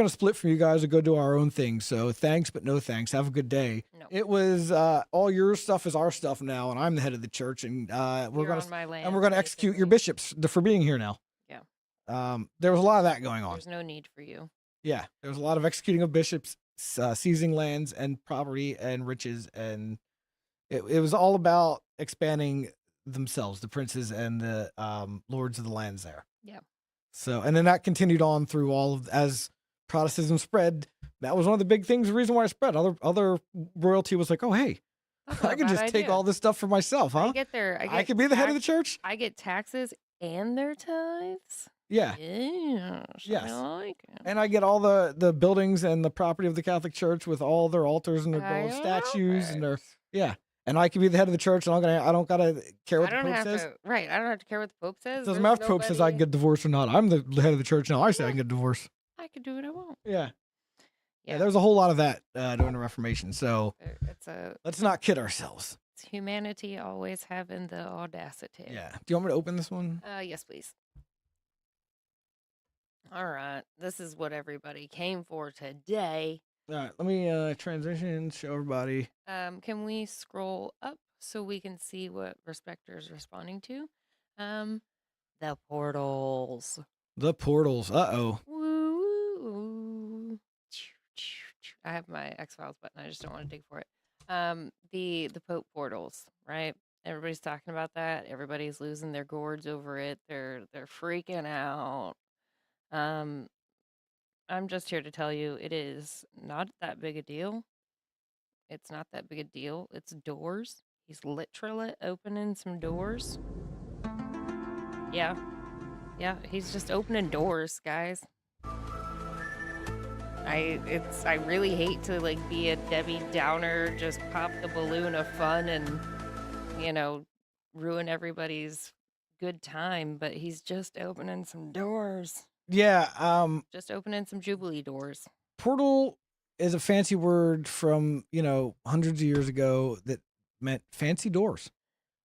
to split from you guys and go do our own thing. So thanks, but no thanks. Have a good day. No. It was all your stuff is our stuff now, and I'm the head of the church, and we're going to execute your bishops for being here now. Yeah. There was a lot of that going on. There's no need for you. Yeah, there was a lot of executing of bishops, seizing lands and property and riches, and it was all about expanding themselves, the princes and the lords of the lands there. Yeah. So, and then that continued on through as Protestantism spread. That was one of the big things, the reason why it spread. Other royalty was like, oh, hey, That's not I a can bad just take idea. all this stuff for myself, I huh? get their, I can be the head of the church. I get taxes and their tithes. Yeah. Yes, I Yes. like it. And I get all the buildings and the property of the Catholic Church with all their altars and their I gold love statues and their it. And I can be the head of the church, and I don't gotta care I what the don't Pope have says. to. Right, I don't have to care what the Pope It says. doesn't There's matter if the Pope says I can nobody. get divorced or not. I'm the head of the church now. I say I can get divorced. I can do what I want. Yeah. Yeah, There's a whole lot of that during the Reformation. So it's a. let's not kid ourselves. It's humanity always having the audacity. Yeah. Do you want me to open this one? Yes, please. All right, this is what everybody came for today. All right. Let me transition. Show everybody. Can we scroll up so we can see what Respecter's responding to? The portals. The portals. Uh-oh. Woo. I have my X-Files button. I just don't want to dig for it. The Pope portals, right? Everybody's talking about that. Everybody's losing their gourds over it. They're freaking out. I'm just here to tell you it is not that big a deal. It's not that big a deal. It's doors. He's literally opening some doors. Yeah. Yeah, he's just opening doors, guys. I really hate to like be a Debbie Downer, just pop the balloon of fun and ruin everybody's good time, but he's just opening some doors. Yeah. Just opening some Jubilee doors. Portal is a fancy word from, hundreds of years ago that meant fancy doors.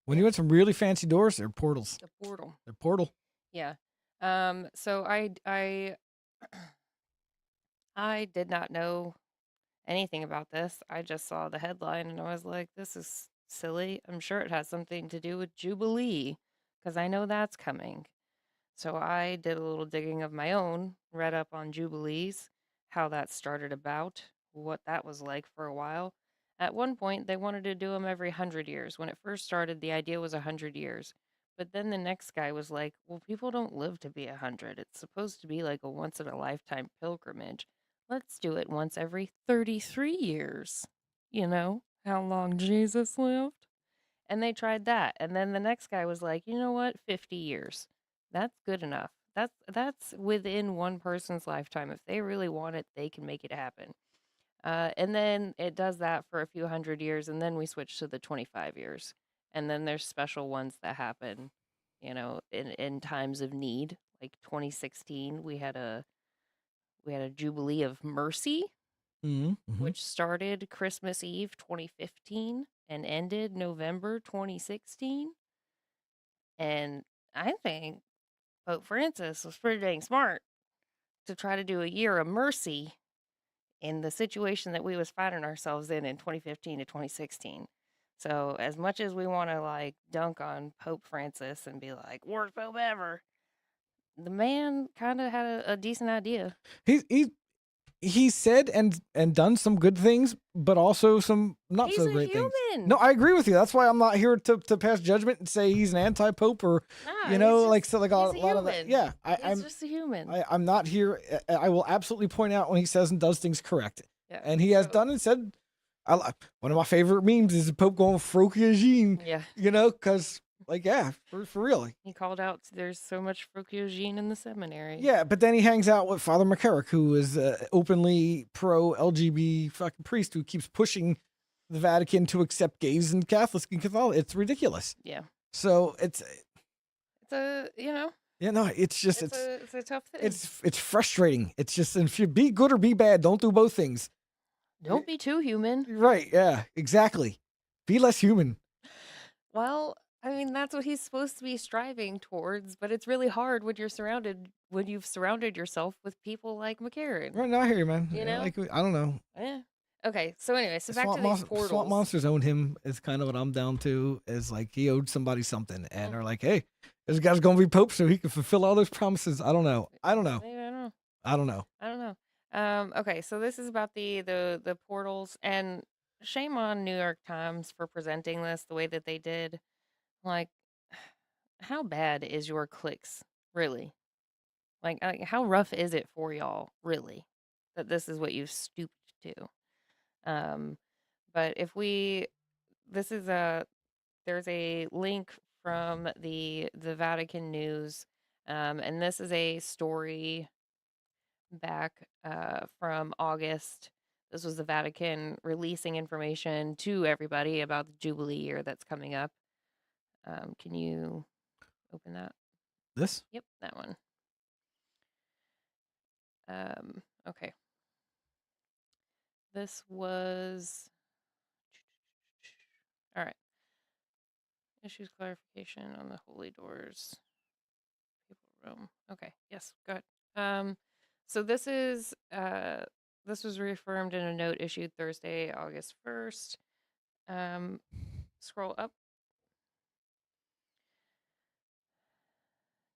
When you want some really fancy doors, they're portals. The portal. They're portal. Yeah. So I did not know anything about this. I just saw the headline and I was like, this is silly. I'm sure it has something to do with Jubilee because I know that's coming. So I did a little digging of my own, read up on Jubilees, how that started about, what that was like for a while. At one point, they wanted to do them every 100 years. When it first started, the idea was 100 years. But then the next guy was like, well, people don't live to be 100. It's supposed to be like a once-in-a-lifetime pilgrimage. Let's do it once every 33 years. You know, how long Jesus lived. And they tried that. And then the next guy was like, you know what, 50 years. That's good enough. That's within one person's lifetime. If they really want it, they can make it happen. And then it does that for a few hundred years, and then we switch to the 25 years. And then there's special ones that happen, in times of need. Like 2016, we had a Jubilee of Mercy, which started Christmas Eve 2015 and ended November 2016. And I think Pope Francis was pretty dang smart to try to do a year of mercy in the situation that we was finding ourselves in 2015 to 2016. So as much as we want to like dunk on Pope Francis and be like, worst Pope ever, the man kind of had a decent idea. He said and done some good things, but also some not so great things. No, I agree with you. That's why I'm not here to pass judgment and say he's an anti-pope or a lot of that. Yeah, I'm just a human. I'm not here. I will absolutely point out when he says and does things correct. Yeah, and he has done and said. One of my favorite memes is the Pope going Frocchiagine. Yeah, because. For real. He called out there's so much Frocchiagine in the seminary. Yeah, but then he hangs out with Father McCarrick, who is openly pro-LGBT fucking priest who keeps pushing the Vatican to accept gays and Catholics and Catholics. It's ridiculous. Yeah. So it's a, Yeah, no, it's just it's a tough thing. It's frustrating. It's just if you be good or be bad, don't do both things. Don't be too human. Right, yeah, exactly. Be less human. Well, I mean, that's what he's supposed to be striving towards, but it's really hard when you've surrounded yourself with people like McCarran. Right, no, I hear you, man. I don't know. Yeah. Okay, so anyway, back to these portals. Swamp Monsters owned him is kind of what I'm down to, is like he owed somebody something, and they're like, hey, this guy's going to be Pope so he can fulfill all those promises. I don't know. Okay, so this is about the portals, and shame on New York Times for presenting this the way that they did. Like, how bad is your clicks, really? Like, how rough is it for y'all, really, that this is what you've stooped to? But this is there's a link from the Vatican News, and this is a story back from August. This was the Vatican releasing information to everybody about the Jubilee year that's coming up. Can you open that? This? Yep, that one. Okay. This was all right. Issues clarification on the holy doors. People Rome. Okay. Yes. Good. So this was reaffirmed in a note issued Thursday, August 1st. Scroll up.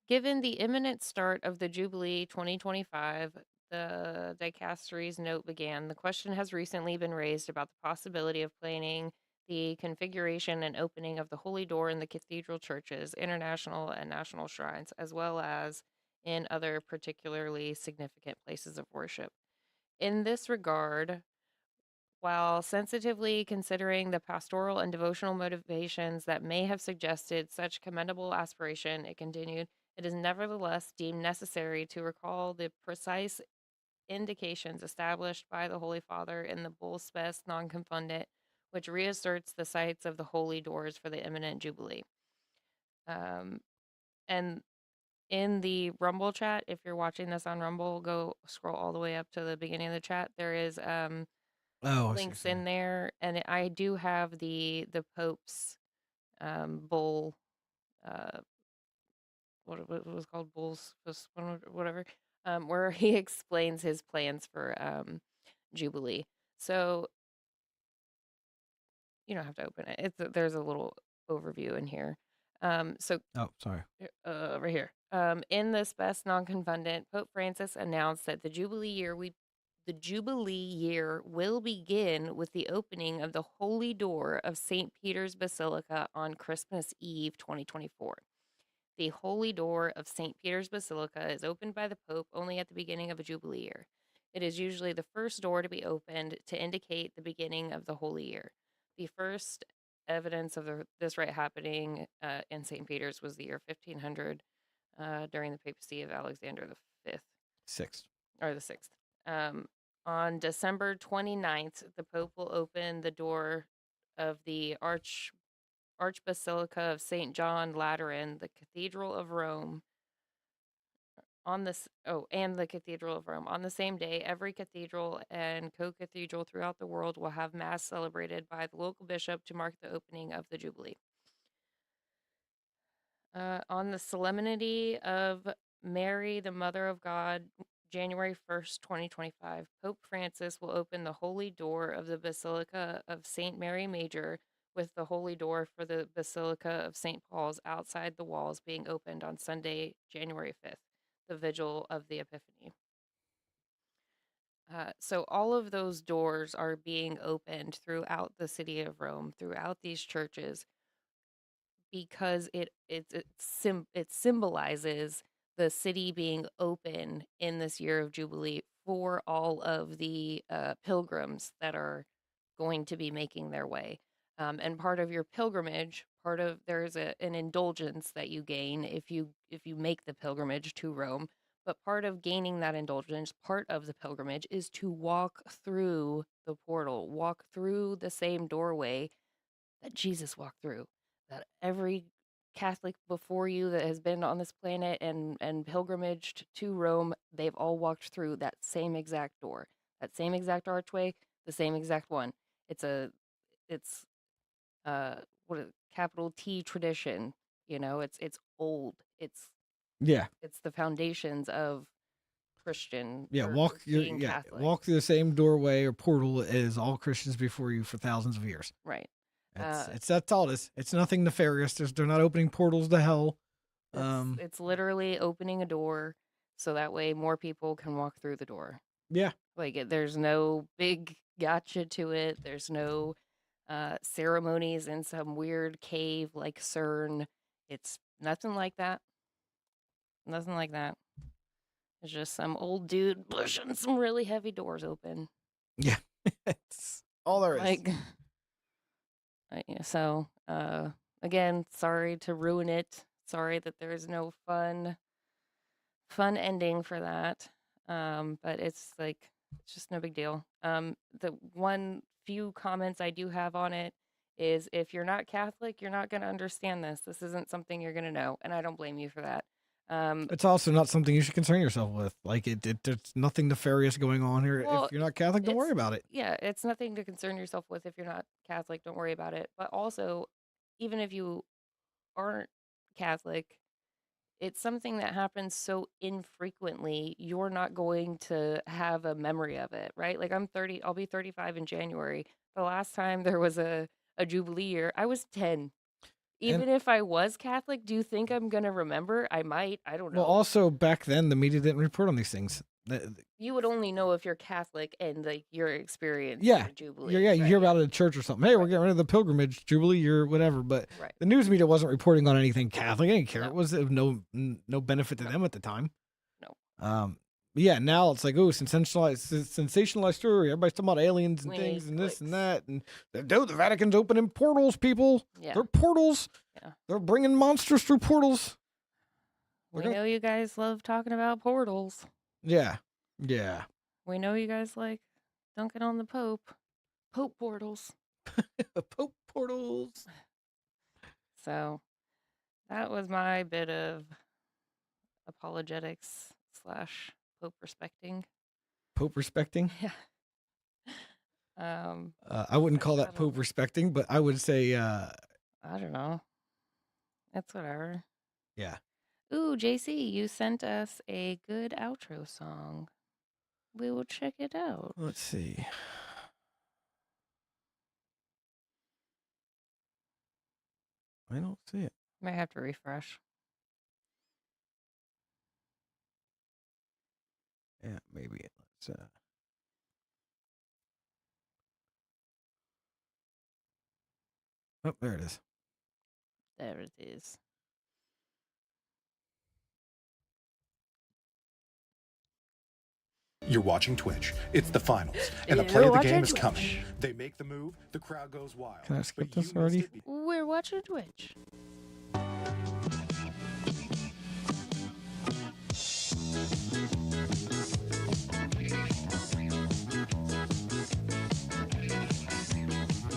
Given the imminent start of the Jubilee 2025, the dicastery's note began. The question has recently been raised about the possibility of planning the configuration and opening of the Holy Door in the cathedral churches, international and national shrines, as well as in other particularly significant places of worship. In this regard, while sensitively considering the pastoral and devotional motivations that may have suggested such commendable aspiration, it continued, it is nevertheless deemed necessary to recall the precise indications established by the Holy Father in the Bull Spes non confundit, which reasserts the sites of the holy doors for the imminent Jubilee. And in the Rumble chat, if you're watching this on Rumble, go scroll all the way up to the beginning of the chat. There is links in there, and I do have the Pope's bull, what it was called, bulls, whatever, where he explains his plans for Jubilee. So you don't have to open it. There's a little overview in here. Oh, sorry. Right here. In the Spes non-confundant, Pope Francis announced that the Jubilee year will begin with the opening of the Holy Door of St. Peter's Basilica on Christmas Eve 2024. The Holy Door of St. Peter's Basilica is opened by the Pope only at the beginning of a Jubilee year. It is usually the first door to be opened to indicate the beginning of the Holy Year. The first evidence of this rite happening in St. Peter's was the year 1500 during the papacy of Alexander V. Or the 6th. On December 29th, the Pope will open the door of the Archbasilica of St. John Lateran, the Cathedral of Rome. And the Cathedral of Rome. On the same day, every cathedral and co-cathedral throughout the world will have Mass celebrated by the local bishop to mark the opening of the Jubilee. On the solemnity of Mary, the Mother of God, January 1st, 2025, Pope Francis will open the Holy Door of the Basilica of St. Mary Major, with the Holy Door for the Basilica of St. Paul's outside the walls being opened on Sunday, January 5th, the Vigil of the Epiphany. So all of those doors are being opened throughout the city of Rome, throughout these churches, because it symbolizes the city being open in this year of Jubilee for all of the pilgrims that are going to be making their way. And part of your pilgrimage, there's an indulgence that you gain if you make the pilgrimage to Rome. But part of gaining that indulgence, part of the pilgrimage, is to walk through the portal, walk through the same doorway that Jesus walked through, that every Catholic before you that has been on this planet and pilgrimaged to Rome, they've all walked through that same exact door, that same exact archway, the same exact one. It's capital T tradition, it's old. It's the foundations of Christian. Walk through the same doorway or portal as all Christians before you for thousands of years. Right. That's all it is. It's nothing nefarious. They're not opening portals to hell. It's literally opening a door so that way more people can walk through the door. Yeah. There's no big gotcha to it. There's no ceremonies in some weird cave like CERN. It's nothing like that. Nothing like that. It's just some old dude pushing some really heavy doors open. Yeah. It's all there is. So, again, sorry to ruin it. Sorry that there's no fun ending for that. But it's just no big deal. The one few comments I do have on it is if you're not Catholic, you're not going to understand this. This isn't something you're going to know, and I don't blame you for that. It's also not something you should concern yourself with. Like there's nothing nefarious going on here. Well, if you're not Catholic, don't worry about it. Yeah, it's nothing to concern yourself with if you're not Catholic. Don't worry about it. But also, even if you aren't Catholic, it's something that happens so infrequently, you're not going to have a memory of it, right? Like I'm 30, I'll be 35 in January. The last time there was a Jubilee year, I was 10. Even if I was Catholic, do you think I'm going to remember? I might. I don't know. Well, also back then, the media didn't report on these things. You would only know if you're Catholic and like your experience. Yeah, Jubilee. Yeah, you hear about it at church or something. Hey, we're getting rid of the pilgrimage, Jubilee, or whatever. But the news media wasn't reporting on anything Catholic. They didn't care. It was no benefit to them at the time. No. But yeah, now it's like, oh, sensationalized story. Everybody's talking about aliens and things and this and that. And dude, the Vatican's opening portals, people. Yeah. They're portals. Yeah. They're bringing monsters through portals. We know you guys love talking about portals. Yeah. Yeah. We know you guys like dunking on the Pope. Pope portals. Pope portals. So that was my bit of apologetics / Pope respecting. Pope respecting? Yeah. I wouldn't call that Pope respecting, but I would say I don't know. It's whatever. Yeah. Ooh, JC, you sent us a good outro song. We will check it out. Let's see. I don't see it. Might have to refresh. Yeah, maybe. Let's Oh, there it is. There it is. You're watching Twitch. It's the finals, and the play of the game is coming. They make the move, the crowd goes wild. Can I skip this already? We're watching Twitch.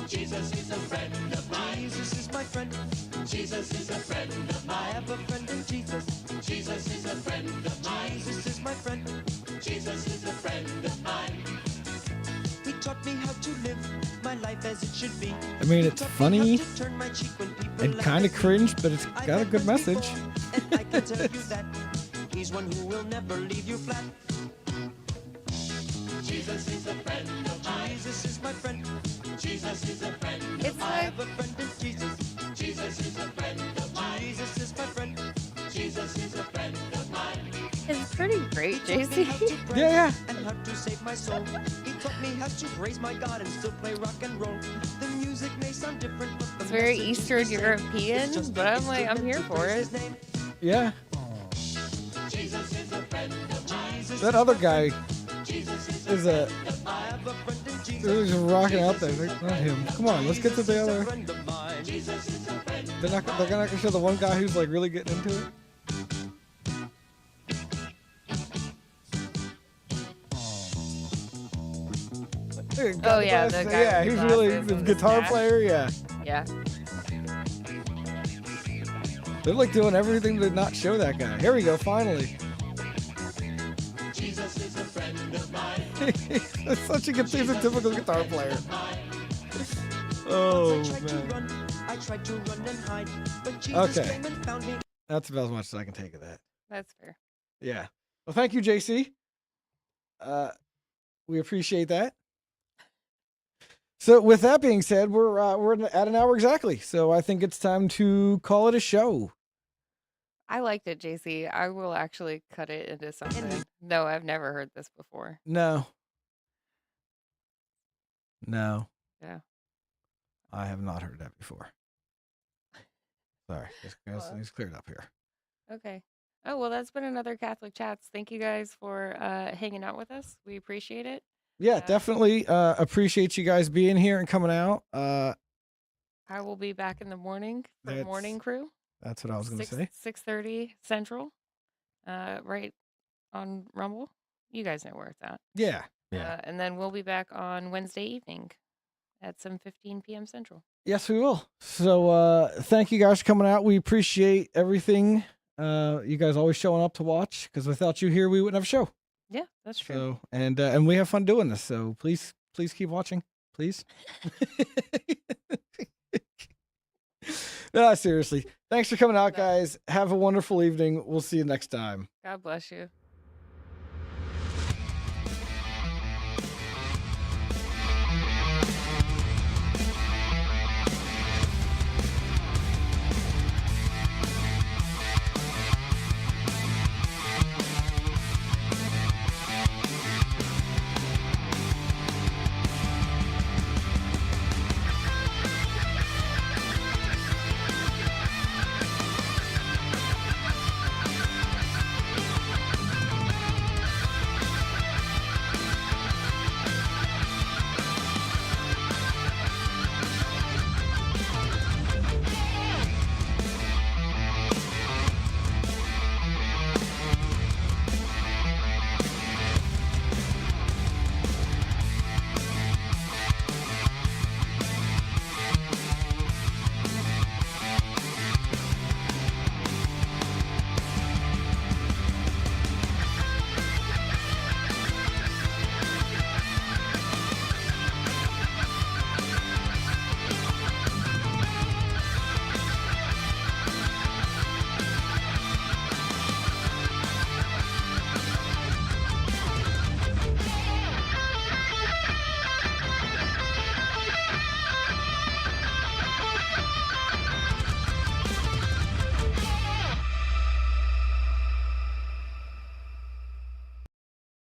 Jesus is a friend of mine. Jesus is my friend. Jesus is a friend of mine. I have a friend in Jesus. Jesus is a friend of mine. Jesus is my friend. Jesus is a friend of mine. He taught me how to live my life as it should be. I mean, it's funny and kind of cringe, but it's got a good message. And I can tell you that he's one who will never leave you flat. Jesus is a friend of mine. Jesus is my friend. Jesus is a friend of mine. I have a friend in Jesus. Jesus is a friend of mine. Jesus is my friend. Jesus is a friend of mine. It's pretty great, JC. Yeah. And how to save my soul. He taught me how to praise my God and still play rock and roll. The music may sound different, but it's very Eastern European, but I'm like, I'm here for it. Yeah. Jesus is a friend of mine. That other guy is he's rocking out there. Not him. Come on, let's get to the other. They're not gonna show the one guy who's like really getting into it. Oh yeah, the guy. Yeah, he's really the guitar player. Yeah. Yeah. They're like doing everything to not show that guy. Here we go, finally. Jesus is a friend of mine. He's such a good, he's a typical guitar player. Oh man. I tried to run and hide, but Jesus Okay. came and found me. That's about as much as I can take of that. That's fair. Yeah. Well, thank you, JC. We appreciate that. So, with that being said, we're at an hour exactly. So, I think it's time to call it a show. I liked it, JC. I will actually cut it into something. No, I've never heard this before. No. Yeah. I have not heard that before. Sorry, it's cleared up here. Okay. Oh, well, that's been another Catholic Chats. Thank you guys for hanging out with us. We appreciate it. Yeah, definitely appreciate you guys being here and coming out. I will be back in the morning for That's- morning crew. That's what I was going to say. 6:30 Central, right on Rumble. You guys know where it's at. Yeah. Yeah. And then we'll be back on Wednesday evening at 7:15 p.m. Central. Yes, we will. So thank you guys for coming out. We appreciate everything. You guys always showing up to watch, because without you here, we wouldn't have a show. Yeah, that's true. So and we have fun doing this. So please keep watching, please. No, seriously. Thanks for coming out, guys. Have a wonderful evening. We'll see you next time. God bless you.